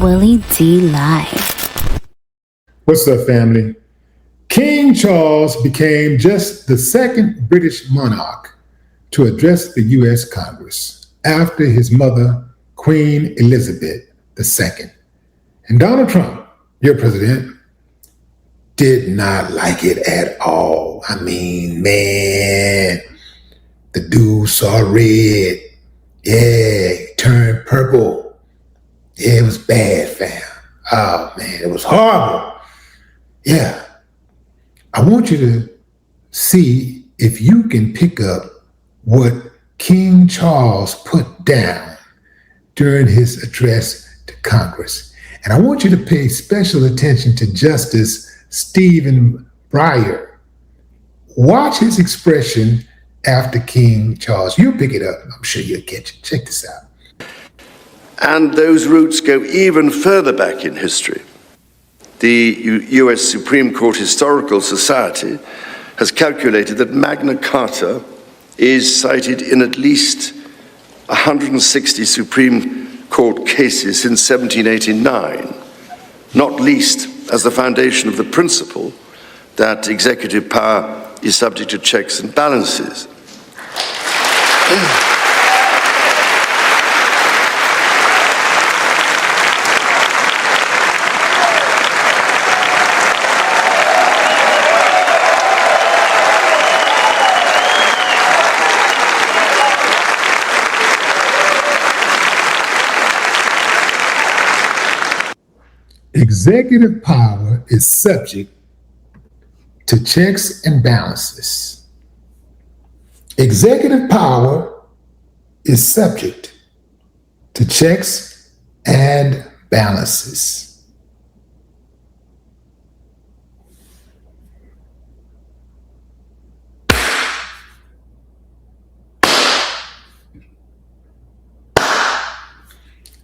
Willie D Live. What's up, family? King Charles became just the second British monarch to address the U.S. Congress after his mother, Queen Elizabeth II. And Donald Trump, your president, did not like it at all. I mean, man, the dude saw red. Yeah, he turned purple. Yeah, it was bad, fam. Oh, man, it was horrible. Yeah. I want you to see if you can pick up what King Charles put down during his address to Congress. And I want you to pay special attention to Justice Stephen Breyer. Watch his expression after King Charles. You'll pick it up. I'm sure you'll catch it. Check this out. And those roots go even further back in history. The U.S. Supreme Court Historical Society has calculated that Magna Carta is cited in at least 160 Supreme Court cases since 1789, not least as the foundation of the principle that executive power is subject to checks and balances. Executive power is subject to checks and balances. Executive power is subject to checks and balances.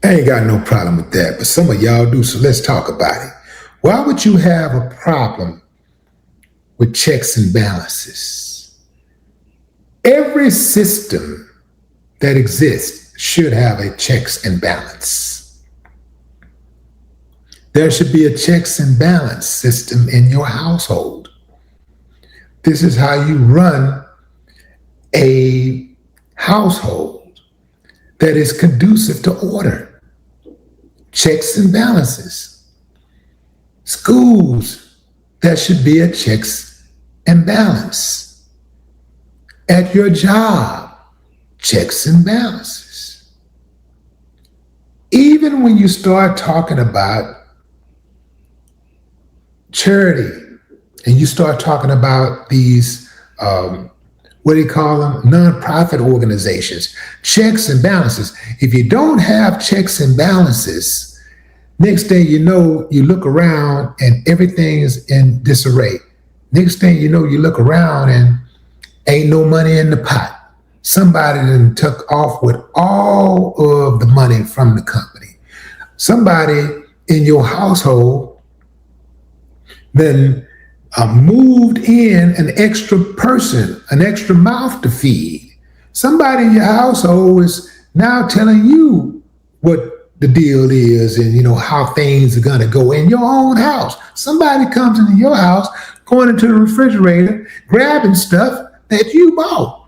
I ain't got no problem with that, but some of y'all do, so let's talk about it. Why would you have a problem with checks and balances? Every system that exists should have a checks and balance. There should be a checks and balance system in your household. This is how you run a household that is conducive to order. Checks and balances. Schools, there should be a checks and balance. At your job, checks and balances. Even when you start talking about charity and you start talking about these, what do you call them? Nonprofit organizations, checks and balances. If you don't have checks and balances, next thing you know, you look around and everything's in disarray. Next thing you know, you look around and ain't no money in the pot. Somebody done took off with all of the money from the company. Somebody in your household then moved in an extra person, an extra mouth to feed. Somebody in your household is now telling you what the deal is and how things are gonna go in your own house. Somebody comes into your house, going into the refrigerator, grabbing stuff that you bought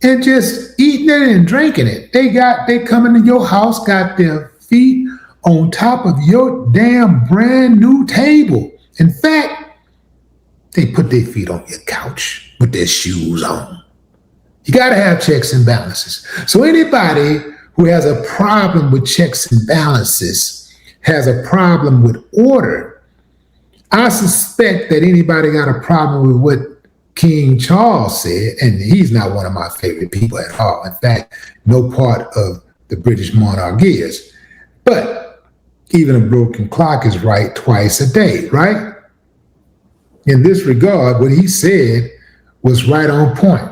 and just eating it and drinking it. They come into your house, got their feet on top of your damn brand new table. In fact, they put their feet on your couch with their shoes on. You got to have checks and balances. So anybody who has a problem with checks and balances has a problem with order. I suspect that anybody got a problem with what King Charles said, and he's not one of my favorite people at all. In fact, no part of the British monarch is. But even a broken clock is right twice a day, right? In this regard, what he said was right on point.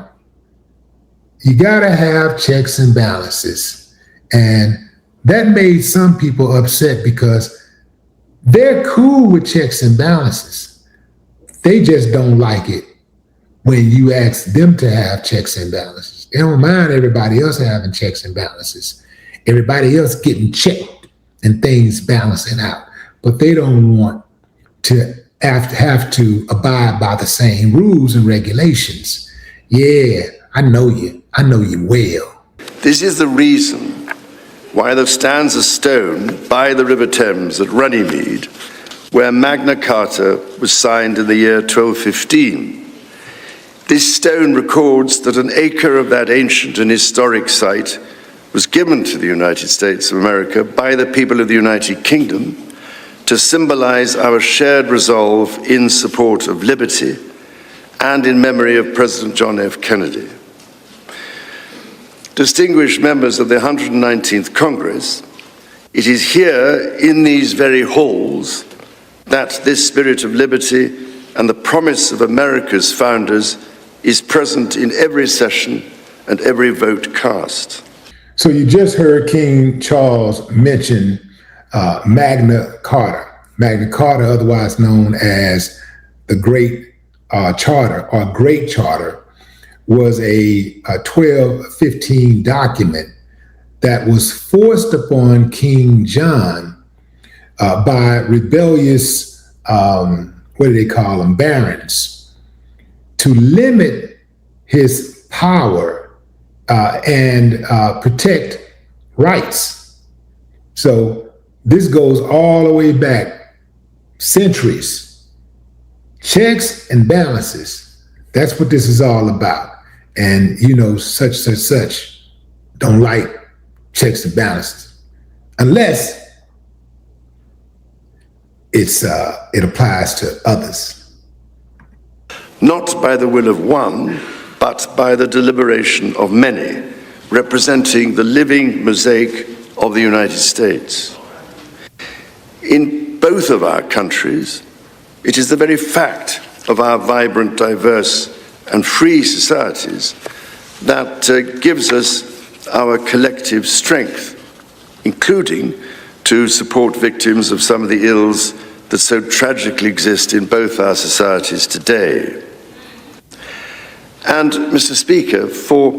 You gotta have checks and balances. And that made some people upset because they're cool with checks and balances. They just don't like it when you ask them to have checks and balances. They don't mind everybody else having checks and balances. Everybody else getting checked. and things balancing out. But they don't want to have to abide by the same rules and regulations. Yeah, I know you. I know you well. This is the reason why there stands a stone by the River Thames at Runnymede, where Magna Carta was signed in the year 1215. This stone records that an acre of that ancient and historic site was given to the United States of America by the people of the United Kingdom to symbolize our shared resolve in support of liberty and in memory of President John F. Kennedy. Distinguished members of the 119th Congress, it is here in these very halls that this spirit of liberty and the promise of America's founders is present in every session and every vote cast. So you just heard King Charles mention Magna Carta. Magna Carta, otherwise known as the Great Charter or Great Charter, was a 1215 document that was forced upon King John by rebellious, what do they call them, barons, to limit his power and protect rights. So this goes all the way back centuries. Checks and balances. That's what this is all about. And you know, such don't like checks and balances unless it applies to others. Not by the will of one, but by the deliberation of many, representing the living mosaic of the United States. In both of our countries, it is the very fact of our vibrant, diverse, and free societies that gives us our collective strength, including to support victims of some of the ills that so tragically exist in both our societies today. And, Mr. Speaker, for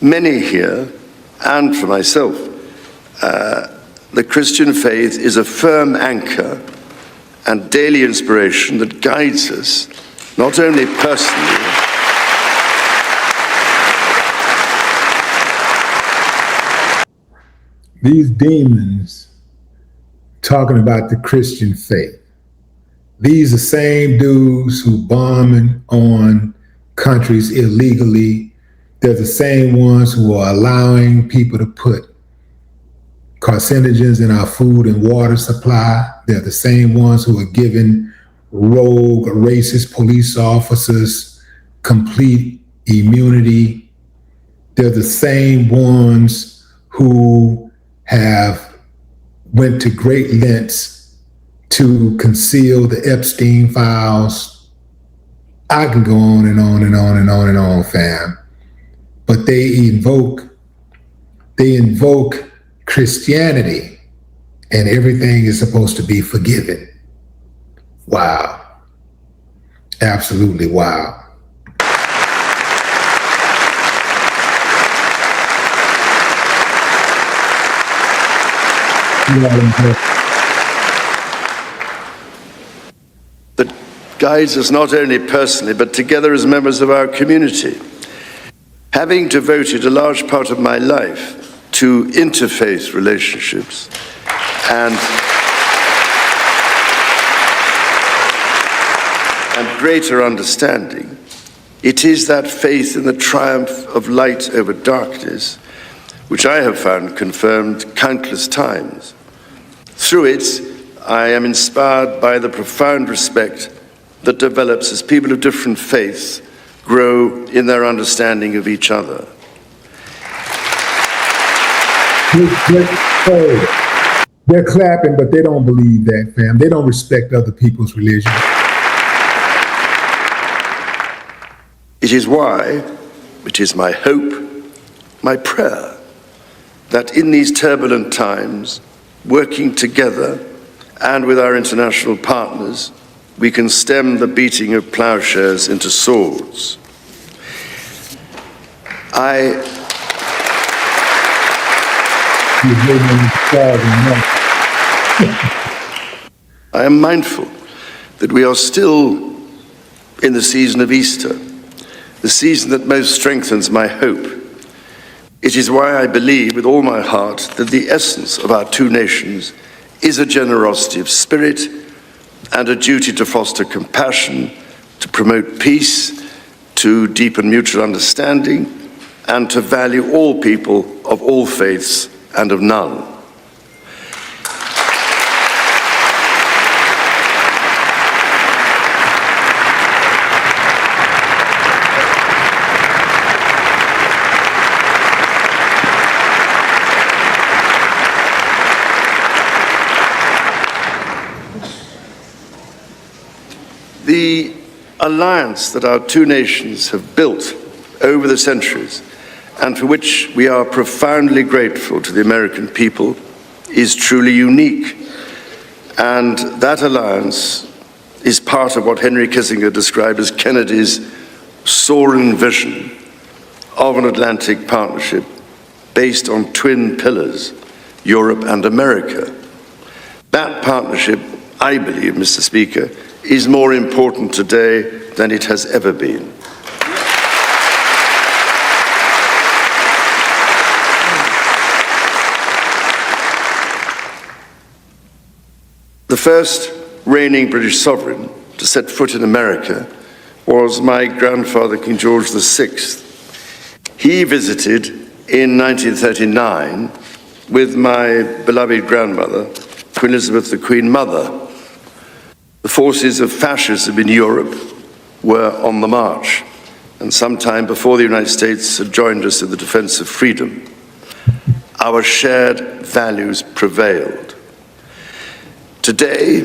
many here, and for myself, the Christian faith is a firm anchor and daily inspiration that guides us, not only personally, these demons talking about the Christian faith. These are same dudes who bombing on countries illegally. They're the same ones who are allowing people to put carcinogens in our food and water supply. They're the same ones who are giving rogue, racist police officers complete immunity. They're the same ones who have went to great lengths to conceal the Epstein files. I can go on and on and on and on and on, fam. But they invoke Christianity, and everything is supposed to be forgiven. Wow. Absolutely wow. that guides us not only personally, but together as members of our community. Having devoted a large part of my life to interfaith relationships and greater understanding, it is that faith in the triumph of light over darkness which I have found confirmed countless times. Through it, I am inspired by the profound respect that develops as people of different faiths grow in their understanding of each other. They're clapping, but they don't believe that, fam. They don't respect other people's religion. It is why, it is my hope, my prayer, that in these turbulent times, working together and with our international partners, we can stem the beating of plowshares into swords. I I am mindful that we are still in the season of Easter, the season that most strengthens my hope. It is why I believe with all my heart that the essence of our two nations is a generosity of spirit and a duty to foster compassion, to promote peace, to deepen mutual understanding, and to value all people of all faiths and of none. The alliance that our two nations have built over the centuries, and for which we are profoundly grateful to the American people, is truly unique. And that alliance is part of what Henry Kissinger described as Kennedy's soaring vision of an Atlantic partnership based on twin pillars, Europe and America. That partnership, I believe, Mr. Speaker, is more important today than it has ever been. The first reigning British sovereign to set foot in America was my grandfather, King George VI. He visited in 1939 with my beloved grandmother, Queen Elizabeth, the Queen Mother. The forces of fascism in Europe were on the march, and sometime before the United States had joined us in the defense of freedom, our shared values prevailed. Today,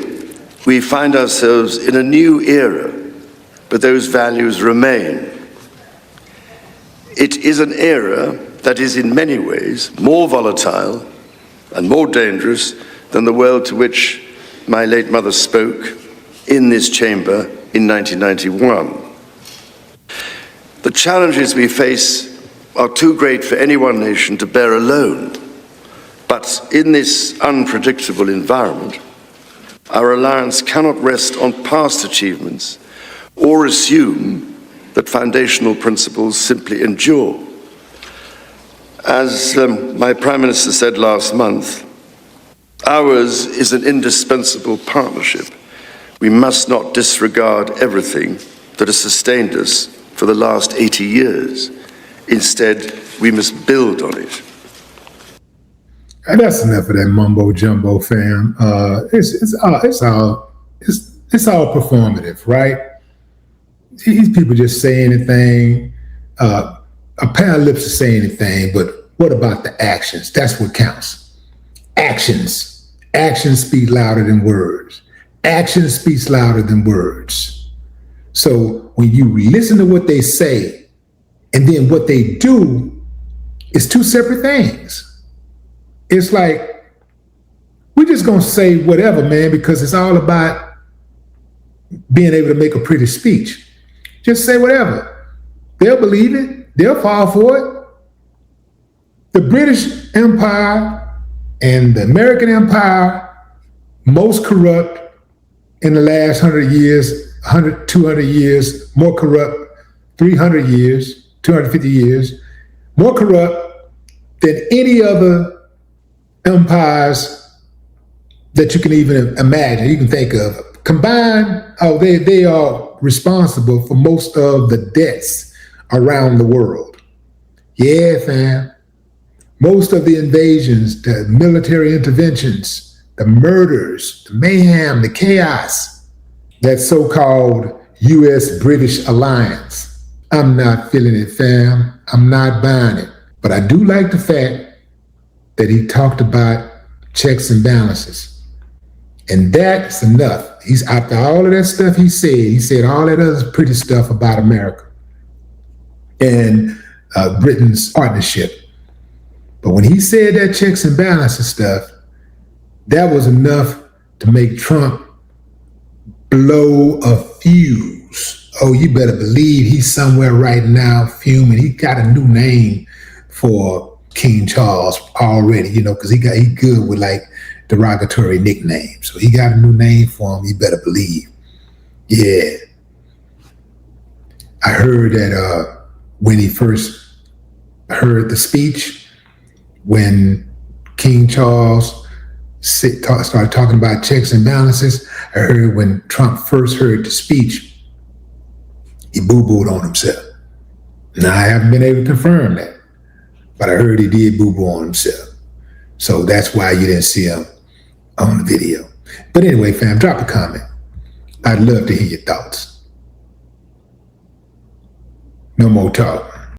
we find ourselves in a new era, but those values remain. It is an era that is in many ways more volatile and more dangerous than the world to which my late mother spoke in this chamber in 1991. The challenges we face are too great for any one nation to bear alone. But in this unpredictable environment, our alliance cannot rest on past achievements or assume that foundational principles simply endure. As my Prime Minister said last month, ours is an indispensable partnership. We must not disregard everything that has sustained us for the last 80 years. Instead, we must build on it. And that's enough of that mumbo jumbo, fam. It's all performative, right? These people just say anything. A pair of lips to say anything, but what about the actions? That's what counts. Actions. Actions speak louder than words. Action speaks louder than words. So when you listen to what they say and then what they do, it's two separate things. It's like, we're just gonna say whatever, man, because it's all about being able to make a pretty speech. Just say whatever. They'll believe it. They'll fall for it. The British Empire and the American Empire, most corrupt in the last 100 years, 100, 200 years, more corrupt, 300 years, 250 years, more corrupt than any other empires that you can even imagine, you can think of. Combined, they are responsible for most of the deaths around the world. Yeah, fam. Most of the invasions, the military interventions, the murders, the mayhem, the chaos, that so-called U.S.-British alliance. I'm not feeling it, fam. I'm not buying it. But I do like the fact that he talked about checks and balances. And that's enough. He's, after all of that stuff he said all that other pretty stuff about America and Britain's partnership. But when he said that checks and balances stuff, that was enough to make Trump blow a fuse. Oh, you better believe he's somewhere right now fuming. He got a new name for King Charles already, because he good with like derogatory nickname. So he got a new name for him, you better believe. Yeah. I heard that when he first heard the speech, when King Charles started talking about checks and balances, I heard when Trump first heard the speech, he boo-booed on himself. Now, I haven't been able to confirm that, but I heard he did boo-boo on himself. So that's why you didn't see him on the video. But anyway, fam, drop a comment. I'd love to hear your thoughts. No more talk.